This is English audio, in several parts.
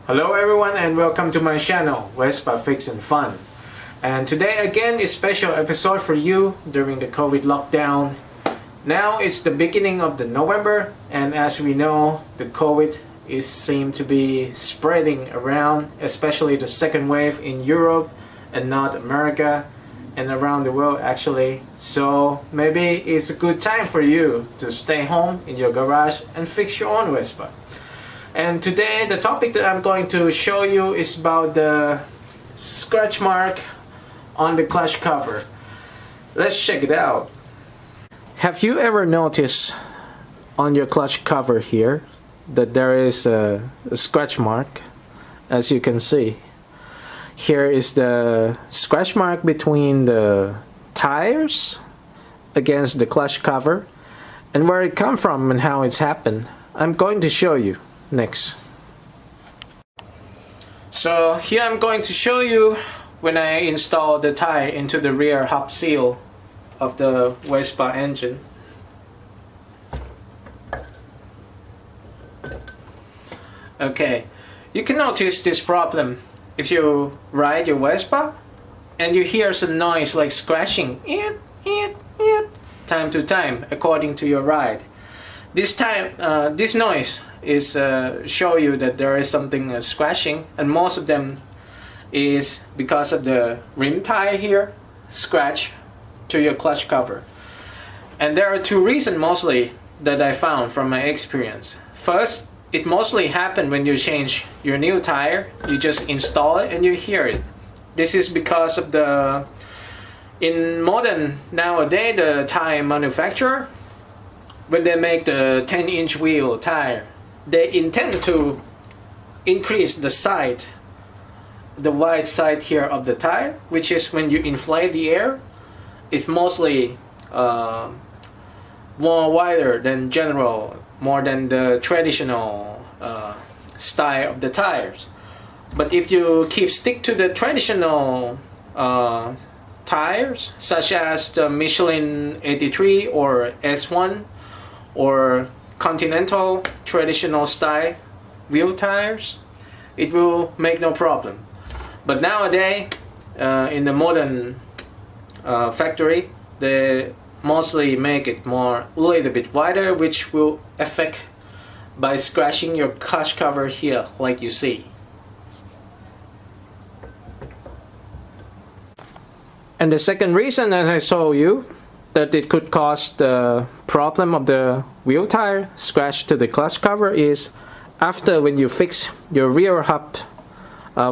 Hello everyone and welcome to my channel, Vespa Fix and Fun. And today again is special episode for you during the COVID lockdown. Now it's the beginning of the November, and as we know, the COVID is seem to be spreading around, especially the second wave in Europe and North America and around the world actually. So maybe it's a good time for you to stay home in your garage and fix your own Vespa. And today the topic that I'm going to show you is about the scratch mark on the clutch cover. Let's check it out. Have you ever noticed on your clutch cover here that there is a scratch mark? As you can see, here is the scratch mark between the tires against the clutch cover, and where it come from and how it's happened I'm going to show you next. So here I'm going to show you when I install the tire into the rear hub seal of the Vespa engine. Okay, you can notice this problem if you ride your Vespa and you hear some noise like scratching time to time according to your ride. This noise is show you that there is something scratching, and most of them is because of the rim tire here scratch to your clutch cover. And there are two reasons mostly that I found from my experience. First, it mostly happens when you change your new tire. You just install it and you hear it. This is because of the in modern nowadays the tire manufacturer, when they make the 10-inch wheel tire, they intend to increase the side, the wide side here of the tire, which is when you inflate the air, it's mostly more wider than general, more than the traditional style of the tires. But if you stick to the traditional tires, such as the Michelin 83 or S1 or Continental traditional style wheel tires, it will make no problem. But nowadays in the modern factory, they mostly make it a little bit wider, which will affect by scratching your clutch cover here like you see. And the second reason, as I showed you, that it could cause the problem of the wheel tire scratch to the clutch cover is after when you fix your rear hub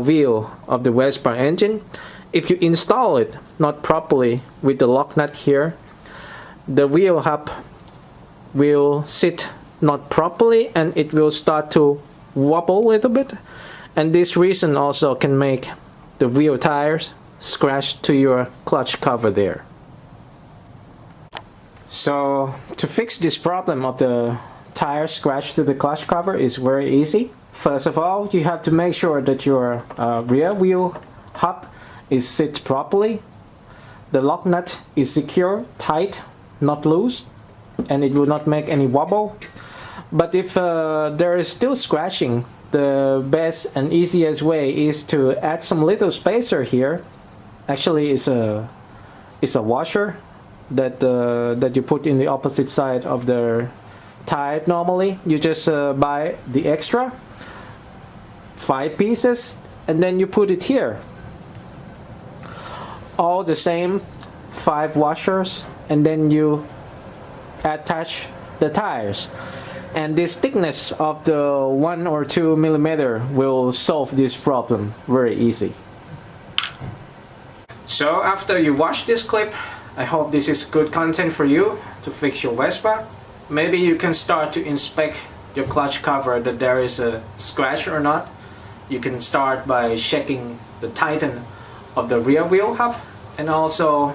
wheel of the Vespa engine. If you install it not properly with the lock nut here, the wheel hub will sit not properly and it will start to wobble a little bit, and this reason also can make the wheel tires scratch to your clutch cover there. So to fix this problem of the tire scratch to the clutch cover is very easy. First of all, you have to make sure that your rear wheel hub is sit properly, the lock nut is secure, tight, not loose, and it will not make any wobble. But if there is still scratching, the best and easiest way is to add some little spacer here. Actually, it's a washer that you put in the opposite side of the tire. Normally you just buy the extra 5 pieces and then you put it here, all the same 5 washers, and then you attach the tires, and this thickness of the 1 or 2 millimeter will solve this problem very easy. So after you watch this clip, I hope this is good content for you to fix your Vespa. Maybe you can start to inspect your clutch cover that there is a scratch or not. You can start by checking the tighten of the rear wheel hub, and also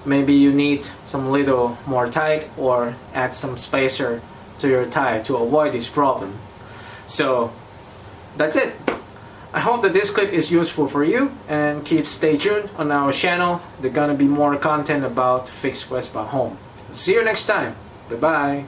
maybe you need some little more tight or add some spacer to your tire to avoid this problem. So that's it. I hope that this clip is useful for you, and stay tuned on our channel. There's gonna be more content about fix Vespa home. See you next time. Bye bye.